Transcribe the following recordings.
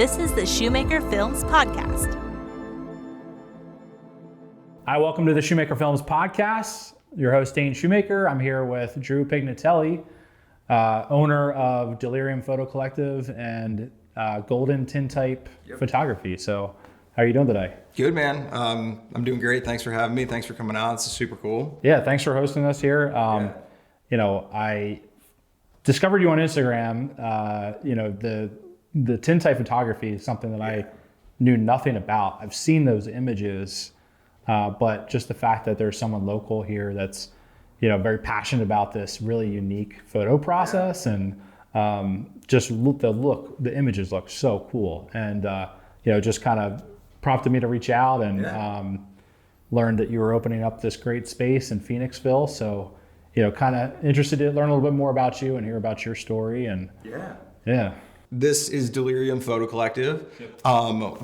This is the Shoemaker Films Podcast. Hi, welcome to the Shoemaker Films Podcast. Your host, Dane Shoemaker. I'm here with Drew Pignatelli, owner of Delirium Photo Collective and Golden Tintype Photography. So how are you doing today? Good, man. I'm doing great. Thanks for having me. Thanks for coming out. It's super cool. Yeah, thanks for hosting us here. You know, I discovered you on Instagram. The Tintype photography is something that I knew nothing about. I've seen those images, but just the fact that there's someone local here that's, very passionate about this really unique photo process, and the images look so cool, and just kind of prompted me to reach out and learned that you were opening up this great space in Phoenixville. So, kind of interested to learn a little bit more about you and hear about your story. And yeah. This is Delirium Photo Collective.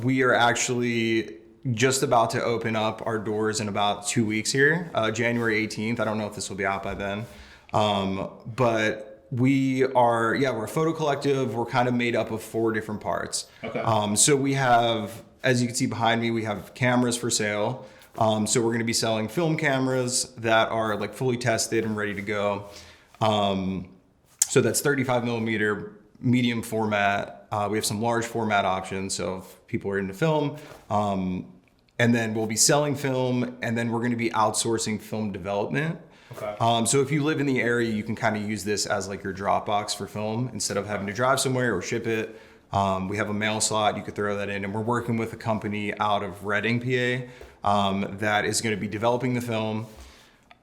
We are actually just about to open up our doors in about 2 weeks here, January 18th. I don't know if this will be out by then. But we're a photo collective. We're kind of made up of 4 different parts. Okay. So we have, as you can see behind me, we have cameras for sale. So we're going to be selling film cameras that are like fully tested and ready to go. So that's 35 millimeter medium format. We have some large format options, so if people are into film. And then we'll be selling film, and then we're going to be outsourcing film development. Okay. So if you live in the area, you can kind of use this as like your Dropbox for film instead of having to drive somewhere or ship it. We have a mail slot, you could throw that in, and we're working with a company out of Reading, PA, that is going to be developing the film.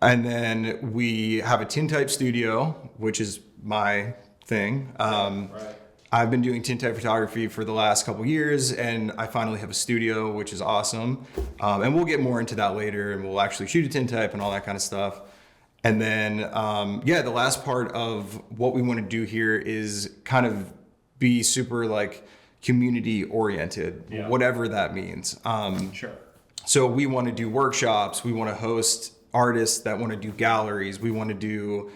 And then we have a Tintype studio, which is my thing. I've been doing Tintype photography for the last couple years, and I finally have a studio, which is awesome. And we'll get more into that later, and we'll actually shoot a Tintype and all that kind of stuff. And then, the last part of what we want to do here is kind of be super like community oriented, whatever that means. Sure. So we want to do workshops. We want to host artists that want to do galleries. We want to do,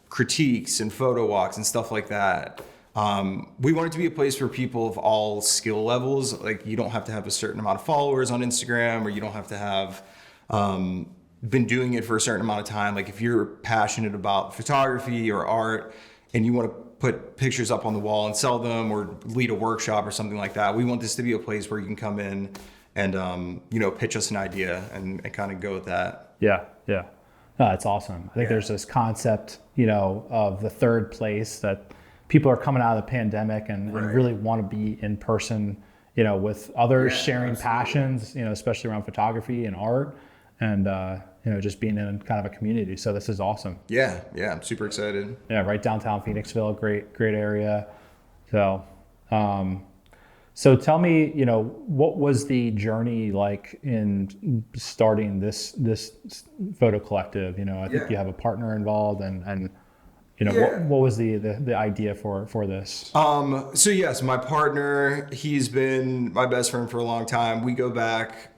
critiques and photo walks and stuff like that. We want it to be a place for people of all skill levels. Like, you don't have to have a certain amount of followers on Instagram, or you don't have to have been doing it for a certain amount of time. Like, if you're passionate about photography or art and you want to put pictures up on the wall and sell them, or lead a workshop or something like that, we want this to be a place where you can come in and pitch us an idea and kind of go with that. Yeah. No, that's awesome. I think there's this concept, of the third place, that people are coming out of the pandemic and really want to be in person, with others, sharing passions, especially around photography and art, and, just being in kind of a community. So this is awesome. Yeah. I'm super excited. Yeah. Right downtown Phoenixville, great area. So tell me, what was the journey like in starting this photo collective? I think you have a partner involved, and what was the idea for this? So yes, my partner, he's been my best friend for a long time. We go back,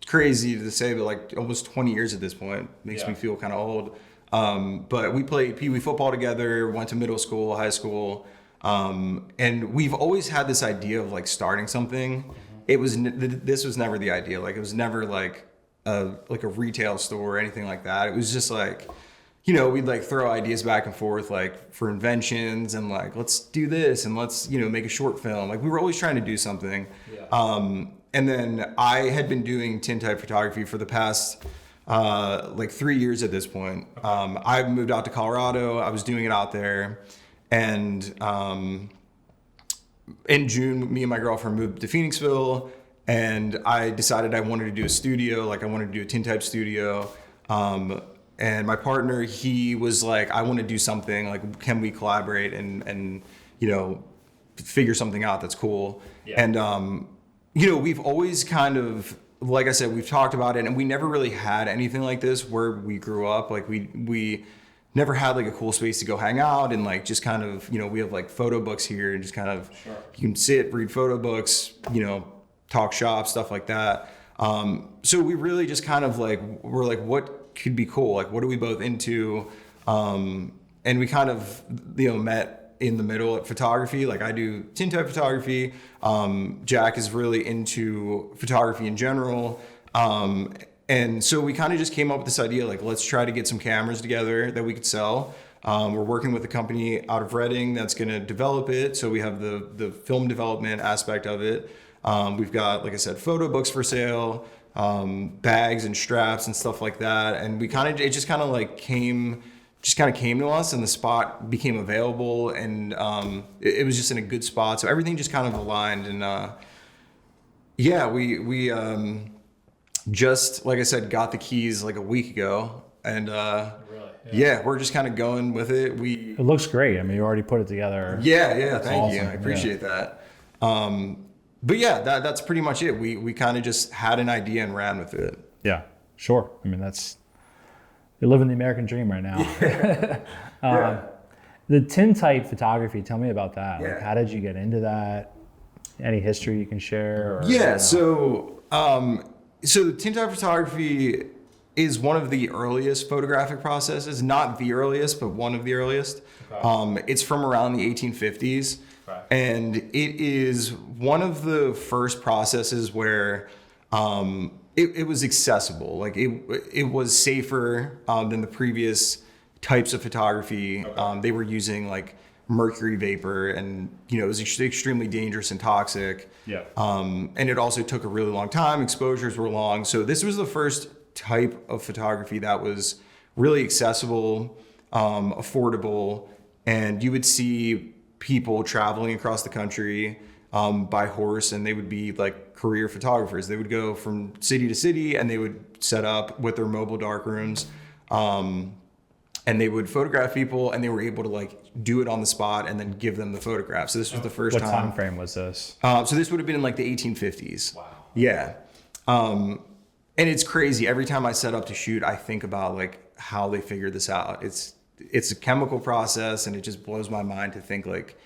crazy to say, but like almost 20 years at this point. Makes me feel kind of old. But we played Pee Wee football together, went to middle school, high school. And we've always had this idea of like starting something. This was never the idea. Like, it was never like a retail store or anything like that. It was just like, we'd like throw ideas back and forth, like for inventions, and like, let's do this, and let's, make a short film. Like, we were always trying to do something. And then I had been doing Tintype photography for the past, 3 years at this point. I moved out to Colorado. I was doing it out there. And in June, me and my girlfriend moved to Phoenixville, and I decided I wanted to do a studio. Like, I wanted to do a Tintype studio. And my partner, he was like, I want to do something. Like, can we collaborate and figure something out that's cool? Yeah. And, we've always kind of, like I said, we've talked about it, and we never really had anything like this where we grew up. Like, we never had like a cool space to go hang out, and like just kind of, we have like photo books here, and just kind of, you can sit, read photo books, talk shop, stuff like that. So we really just kind of like, we're like, what could be cool? Like, what are we both into? And we kind of, met in the middle at photography. Like I do Tintype photography. Jack is really into photography in general. And so we kind of just came up with this idea, like, let's try to get some cameras together that we could sell. We're working with a company out of Reading that's going to develop it. So we have the film development aspect of it. We've got, like I said, photo books for sale, bags and straps and stuff like that. And it just kind of came to us, and the spot became available, and it was just in a good spot. So everything just kind of aligned. And we just, like I said, got the keys like a week ago, and we're just kind of going with it. It looks great. I mean, you already put it together. Thank you. I appreciate that. But yeah, that's pretty much it. We kind of just had an idea and ran with it. Yeah, sure. I mean, you're living the American dream right now. The Tintype photography, tell me about that. Like, how did you get into that? Any history you can share? So the Tintype photography is one of the earliest photographic processes, not the earliest, but one of the earliest. Okay. It's from around the 1850s. Right. And it is one of the first processes where it was accessible. Like it was safer than the previous types of photography. Okay. They were using like mercury vapor, and it was extremely dangerous and toxic. Yeah. And it also took a really long time. Exposures were long. So this was the first type of photography that was really accessible, affordable, and you would see people traveling across the country by horse, and they would be like career photographers. They would go from city to city, and they would set up with their mobile darkrooms, and they would photograph people, and they were able to like do it on the spot and then give them the photograph. So this was the first time. What time frame was this? So this would have been in like the 1850s. Wow. Yeah. And it's crazy. Every time I set up to shoot, I think about like how they figured this out. It's a chemical process, and it just blows my mind to think like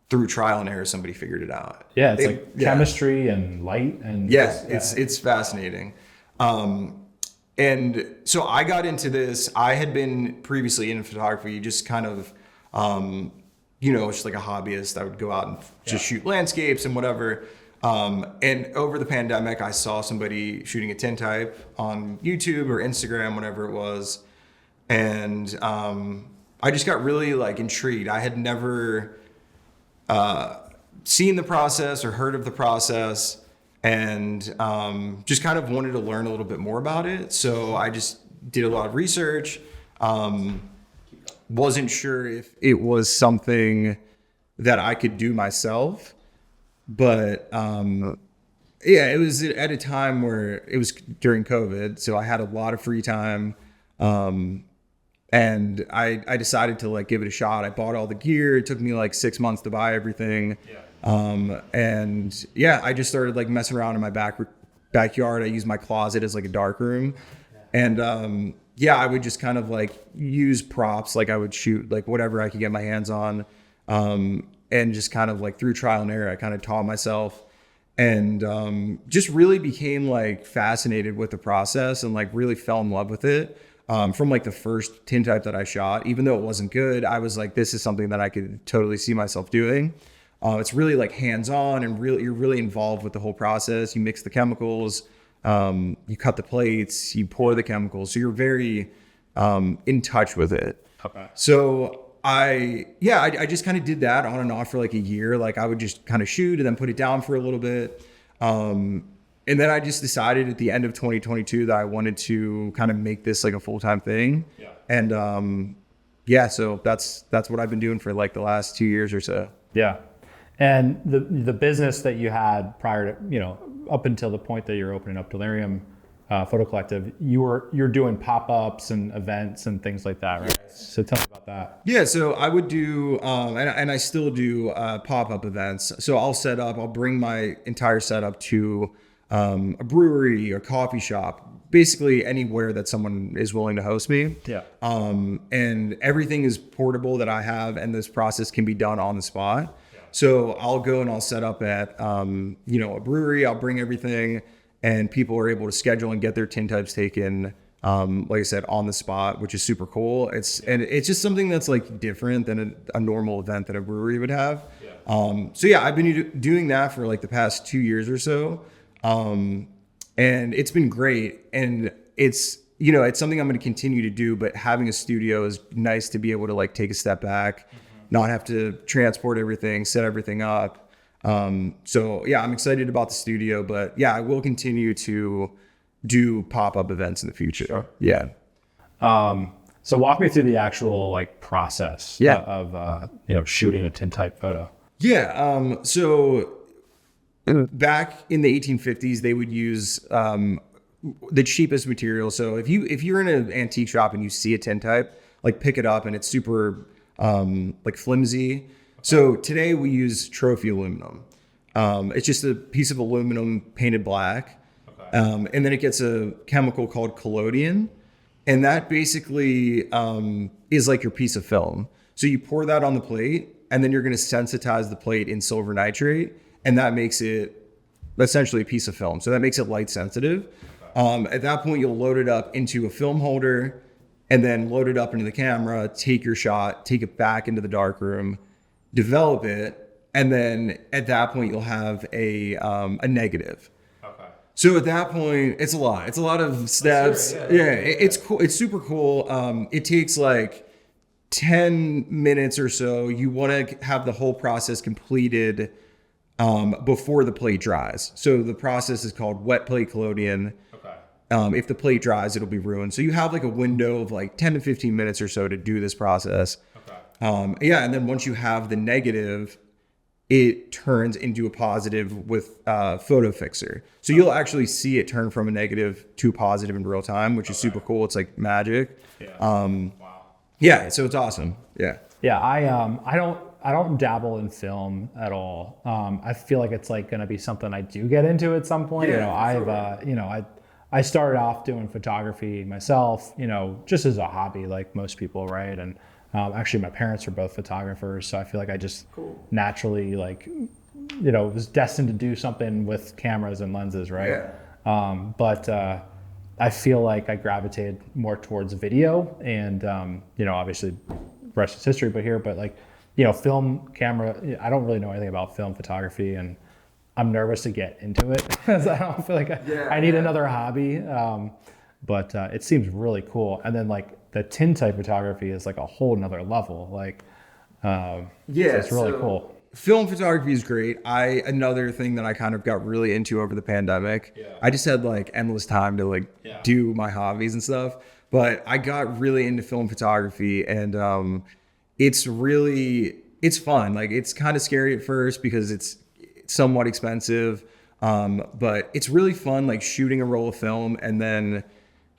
through trial and error somebody figured it out. Yeah, it's like chemistry and light and it's fascinating. And so I got into this. I had been previously in photography, just kind of just like a hobbyist. I would go out and just shoot landscapes and whatever. And over the pandemic, I saw somebody shooting a Tintype on YouTube or Instagram, whatever it was. And I just got really like intrigued. I had never seen the process or heard of the process, and just kind of wanted to learn a little bit more about it. So I just did a lot of research. Wasn't sure if it was something that I could do myself. But it was at a time where it was during COVID, so I had a lot of free time, and I decided to like give it a shot. I bought all the gear. It took me like 6 months to buy everything, I just started like messing around in my backyard. I used my closet as like a dark room, and I would just kind of like use props. Like I would shoot like whatever I could get my hands on. And just kind of like through trial and error, I kind of taught myself, and just really became like fascinated with the process, and like really fell in love with it. From like the first Tintype that I shot, even though it wasn't good, I was like, this is something that I could totally see myself doing. It's really like hands-on, and you're really involved with the whole process. You mix the chemicals, you cut the plates, you pour the chemicals. So you're very in touch with it. Okay. So I just kind of did that on and off for like a year. Like I would just kind of shoot and then put it down for a little bit. And then I just decided at the end of 2022 that I wanted to kind of make this like a full-time thing. Yeah. And so that's what I've been doing for like the last 2 years or so. Yeah. And the business that you had prior to, up until the point that you're opening up Delirium Photo Collective, you're doing pop-ups and events and things like that, right? So tell me about that. Yeah, so I would do, and I still do pop-up events. So I'll bring my entire setup to a brewery or coffee shop, basically anywhere that someone is willing to host me. Yeah. And everything is portable that I have, and this process can be done on the spot. Yeah. So I'll go and I'll set up at, a brewery. I'll bring everything, and people are able to schedule and get their Tintypes taken like I said, on the spot, which is super cool. It's just something that's like different than a normal event that a brewery would have. So yeah, I've been doing that for like the past 2 years or so. And it's been great. And it's something I'm going to continue to do, but having a studio is nice to be able to like take a step back, not have to transport everything, set everything up. So yeah, I'm excited about the studio, but yeah, I will continue to do pop-up events in the future. Sure. Yeah. So walk me through the actual like process of shooting a tintype photo. Yeah. So back in the 1850s, they would use the cheapest material. So if you're in an antique shop and you see a tintype, like pick it up and it's super like flimsy. So today we use trophy aluminum. It's just a piece of aluminum painted black. And then it gets a chemical called collodion. And that basically is like your piece of film. So you pour that on the plate and then you're going to sensitize the plate in silver nitrate. And that makes it essentially a piece of film. So that makes it light sensitive. At that point, you'll load it up into a film holder and then load it up into the camera, take your shot, take it back into the darkroom, develop it. And then at that point, you'll have a negative. So at that point, it's a lot. It's a lot of steps. It's cool. It's super cool. It takes like 10 minutes or so. You want to have the whole process completed before the plate dries. So the process is called wet plate collodion. If the plate dries, it'll be ruined. So you have like a window of like 10 to 15 minutes or so to do this process. And then once you have the negative, it turns into a positive with photo fixer. So you'll actually see it turn from a negative to positive in real time, which is super cool. It's like magic. So it's awesome. I don't dabble in film at all. I feel like it's like going to be something I do get into at some point. I started off doing photography myself, just as a hobby, like most people, right? And actually, my parents are both photographers, so I feel like I just naturally, was destined to do something with cameras and lenses, right? But I feel like I gravitated more towards video, and obviously, rest is history. But film, camera. I don't really know anything about film photography, and I'm nervous to get into it because I don't feel like I need another hobby. But it seems really cool, and then the tintype photography is like a whole nother level. So it's really cool. Film photography is great. Another thing that I kind of got really into over the pandemic. I just had like endless time to do my hobbies and stuff. But I got really into film photography, and it's fun. Like it's kind of scary at first because it's somewhat expensive, but it's really fun. Like shooting a roll of film and then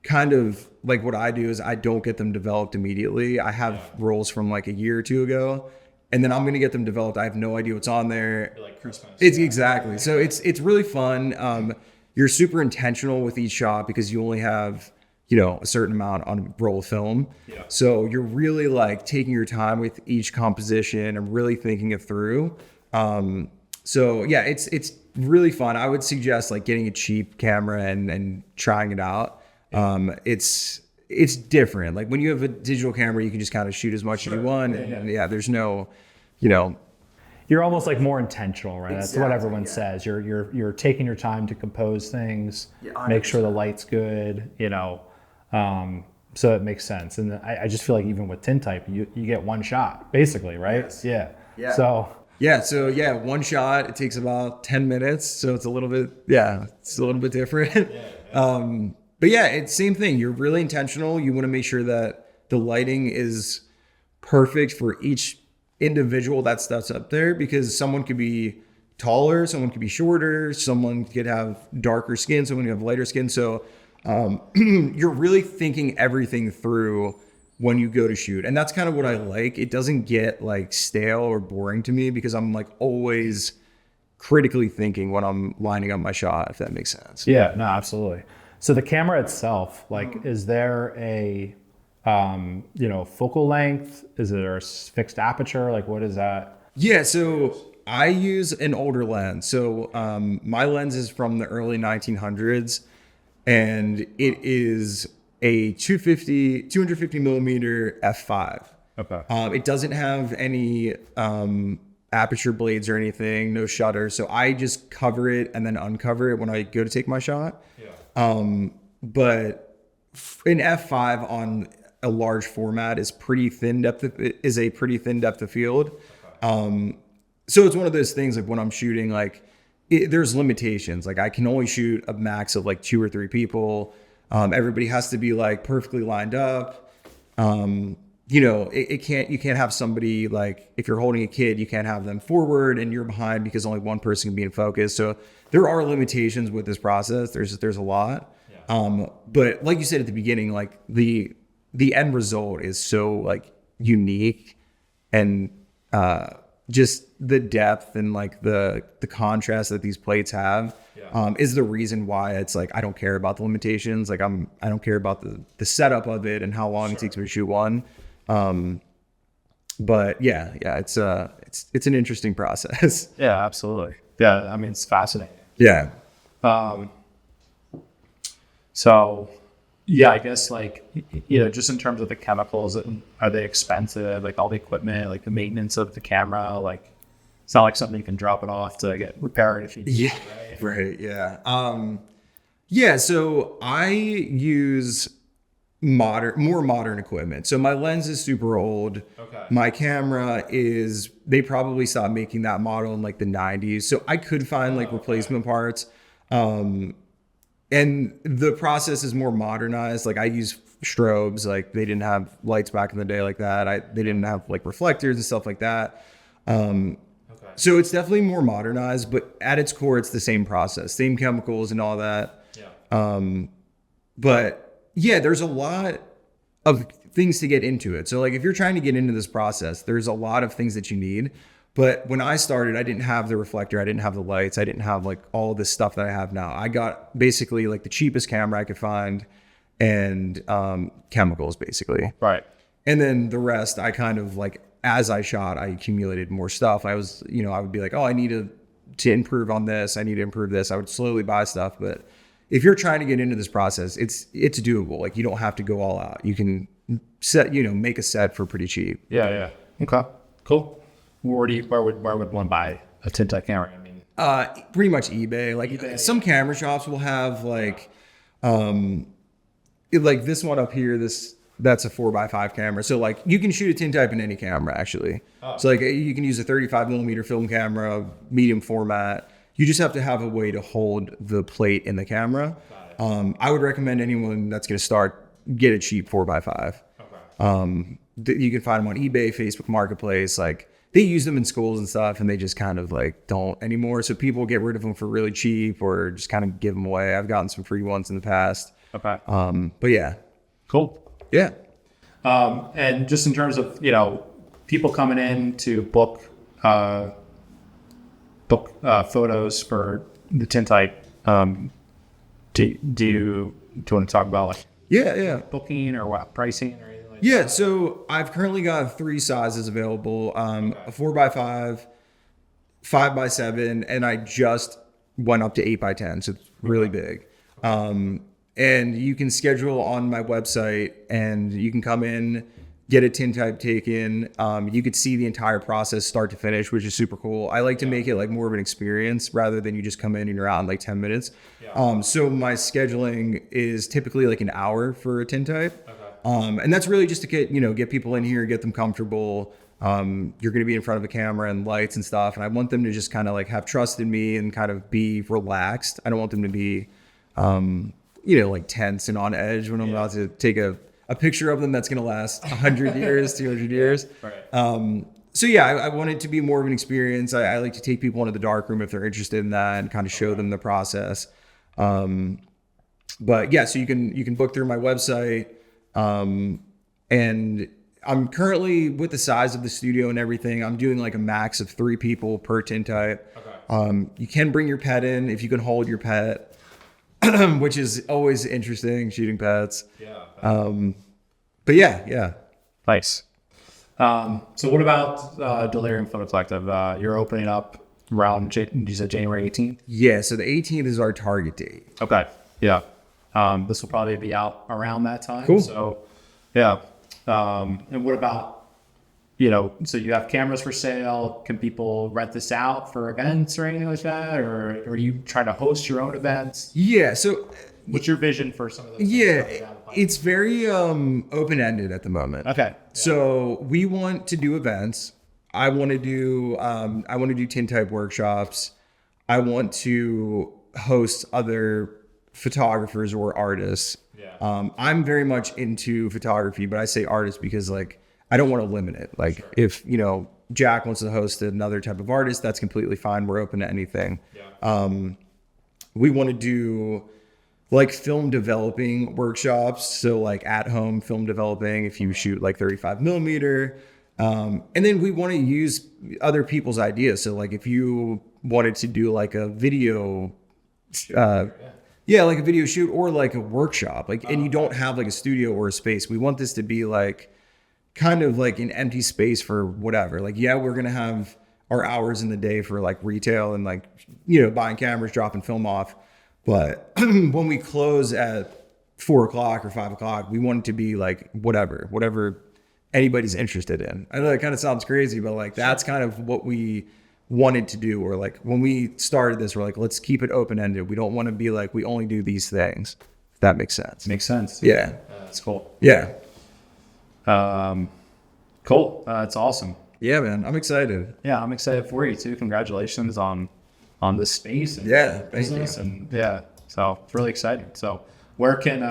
kind of like what I do is I don't get them developed immediately. I have rolls from like a year or two ago, and then I'm going to get them developed. I have no idea what's on there. Like Christmas. It's exactly. So it's really fun. You're super intentional with each shot because you only have, a certain amount on a roll of film. So you're really like taking your time with each composition and really thinking it through. It's really fun. I would suggest like getting a cheap camera and trying it out. It's different. Like when you have a digital camera, you can just kind of shoot as much as you want. And there's no, You're almost like more intentional, right? That's what everyone says. You're taking your time to compose things, make sure the light's good, so it makes sense. And I just feel like even with tintype, you get one shot basically, right? Yes. So one shot, it takes about 10 minutes. So it's a little bit different. But it's same thing. You're really intentional. You want to make sure that the lighting is perfect for each individual that's up there, because someone could be taller, someone could be shorter, someone could have darker skin, someone could have lighter skin. So you're really thinking everything through when you go to shoot. And that's kind of what I like. It doesn't get like stale or boring to me because I'm like always critically thinking when I'm lining up my shot, if that makes sense. Yeah, no, absolutely. So the camera itself, is there a, focal length? Is there a fixed aperture? Like what is that? Yeah, so I use an older lens. So my lens is from the early 1900s, and it is a 250 millimeter f5. Okay. It doesn't have any aperture blades or anything, no shutter. So I just cover it and then uncover it when I go to take my shot. Yeah. But an f5 on a large format is a pretty thin depth of field. Okay. So it's one of those things like when I'm shooting, like there's limitations. Like I can only shoot a max of like 2 or 3 people. Everybody has to be like perfectly lined up. You know, you can't have somebody like if you're holding a kid, you can't have them forward and you're behind because only one person can be in focus. So there are limitations with this process. There's a lot. Yeah. But like you said at the beginning, like the end result is so like unique and just the depth and like the contrast that these plates have is the reason why it's like I don't care about the limitations. Like I don't care about the setup of it and how long it takes me to shoot one. But yeah, it's an interesting process. Yeah, absolutely. Yeah, I mean it's fascinating. Yeah. So yeah, I guess like, you know, just in terms of the chemicals, are they expensive? Like all the equipment, like the maintenance of the camera, like it's not like something you can drop it off to get repaired if you need it, right? Yeah. Yeah. So I use more modern equipment. So my lens is super old. Okay. My camera they probably stopped making that model in like the 90s. So I could find like replacement parts. And the process is more modernized. Like I use strobes, like they didn't have lights back in the day like that. They didn't have like reflectors and stuff like that. So it's definitely more modernized, but at its core, it's the same process, same chemicals and all that. Yeah. But yeah, there's a lot of things to get into it. So like if you're trying to get into this process, there's a lot of things that you need. But when I started, I didn't have the reflector. I didn't have the lights. I didn't have like all this stuff that I have now. I got basically like the cheapest camera I could find and chemicals basically. Right. And then the rest, I kind of like, as I shot, I accumulated more stuff. I was, you know, I would be like, oh, I need to improve on this. I need to improve this. I would slowly buy stuff. But if you're trying to get into this process, it's doable. Like you don't have to go all out. You can make a set for pretty cheap. Yeah. Yeah. Okay. Cool. Where would one buy a Tintype camera? I mean, pretty much eBay. Like eBay. Some camera shops will have like this one up here. That's a 4x5 camera. So like you can shoot a Tintype in any camera actually. Oh. So like you can use a 35 millimeter film camera, medium format. You just have to have a way to hold the plate in the camera. I would recommend anyone that's going to start get a cheap 4x5. Okay. You can find them on eBay, Facebook Marketplace, like. They use them in schools and stuff, and they just kind of like don't anymore. So people get rid of them for really cheap or just kind of give them away. I've gotten some free ones in the past. Okay. But yeah. Cool. Yeah. And just in terms of, you know, people coming in to book photos for the Tintype, do you want to talk about like booking or what pricing or anything? Yeah, so I've currently got 3 sizes available, a 4x5, 5x7, and I just went up to 8x10, so it's really big. And you can schedule on my website, and you can come in, get a Tintype taken. You could see the entire process start to finish, which is super cool. I like to make it like more of an experience rather than you just come in and you're out in like 10 minutes. Yeah. So my scheduling is typically like an hour for a Tintype. Okay. And that's really just to get people in here, get them comfortable. You're going to be in front of a camera and lights and stuff. And I want them to just kind of like have trust in me and kind of be relaxed. I don't want them to be, like tense and on edge when I'm about to take a picture of them that's going to last 100 years, 200 years. Right. So yeah, I want it to be more of an experience. I like to take people into the darkroom if they're interested in that and kind of show them the process. But yeah, so you can book through my website. And I'm currently with the size of the studio and everything, I'm doing like a max of 3 people per Tintype. Okay. You can bring your pet in if you can hold your pet, which is always interesting, shooting pets. Yeah. But yeah. Nice. So what about Delirium Photo Collective? You're opening up around, you said January 18th? Yeah, so the 18th is our target date. Okay. Yeah. This will probably be out around that time. Cool. So, yeah. And what about, so you have cameras for sale. Can people rent this out for events or anything like that? Or are you trying to host your own events? Yeah. So what's your vision for some of those? Yeah, it's very open-ended at the moment. Okay. So we want to do events. I want to do Tintype workshops. I want to host other photographers or artists. Yeah. I'm very much into photography, but I say artists because I don't want to limit it. If Jack wants to host another type of artist, that's completely fine. We're open to anything. Yeah. We want to do film developing workshops. So at home film developing, if you shoot 35 millimeter. And then we want to use other people's ideas. So if you wanted to do a video, a video shoot or a workshop, and you don't have a studio or a space, we want this to be kind of an empty space for whatever. We're going to have our hours in the day for retail and buying cameras, dropping film off. But when we close at 4 o'clock or 5 o'clock, we want it to be whatever anybody's interested in. I know that kind of sounds crazy, but that's kind of what we wanted to do. Or when we started this, we're let's keep it open-ended. We don't want to be we only do these things. If that makes sense. Makes sense. Yeah. That's cool. Yeah. Cool. It's awesome. Yeah, man. I'm excited. Yeah, I'm excited for you too. Congratulations on this space and business. And so it's really exciting. So where can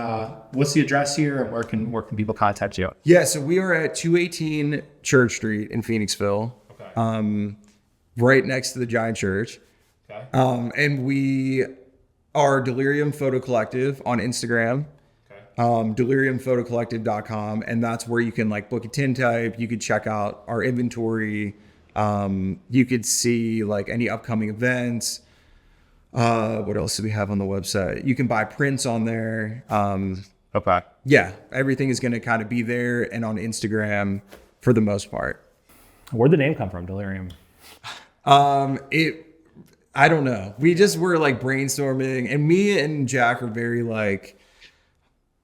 what's the address here and where can people contact you? Yeah, so we are at 218 Church Street in Phoenixville. Okay. Right next to the giant church. Okay. And we are Delirium Photo Collective on Instagram. DeliriumPhotoCollective.com, and that's where you can book a Tintype. You could check out our inventory. You could see any upcoming events. What else do we have on the website? You can buy prints on there. Okay. Yeah, everything is going to kind of be there and on Instagram for the most part. Where'd the name come from, Delirium? I don't know. We just were brainstorming, and me and Jack are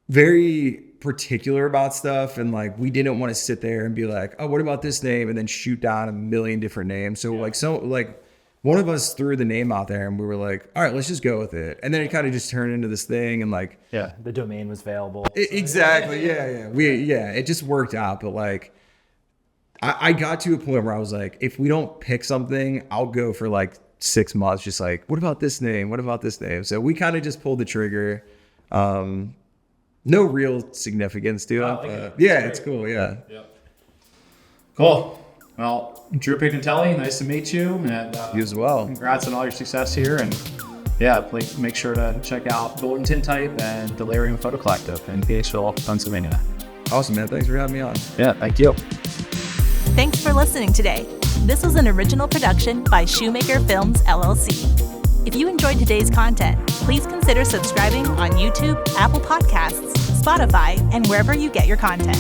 very particular about stuff, and we didn't want to sit there and be oh, what about this name, and then shoot down a million different names. So one of us threw the name out there, and we were all right, let's just go with it. And then it kind of just turned into this thing, and the domain was available. Exactly. Yeah. It just worked out, but I got to a point where I was if we don't pick something, I'll go for 6 months just what about this name? What about this name? So we kind of just pulled the trigger. No real significance to it. It's cool. Yeah. Yep. Cool. Well, Drew Pignatelli, nice to meet you. And you as well. Congrats on all your success here. And please make sure to check out Golden Tintype and Delirium Photo Collective in Phoenixville, Pennsylvania. Awesome, man. Thanks for having me on. Yeah, thank you. Thanks for listening today. This was an original production by Shoemaker Films, LLC. If you enjoyed today's content, please consider subscribing on YouTube, Apple Podcasts, Spotify, and wherever you get your content.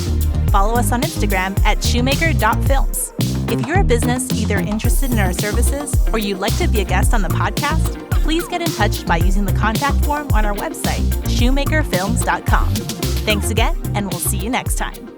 Follow us on Instagram at shoemaker.films. If you're a business either interested in our services or you'd like to be a guest on the podcast, please get in touch by using the contact form on our website, shoemakerfilms.com. Thanks again, and we'll see you next time.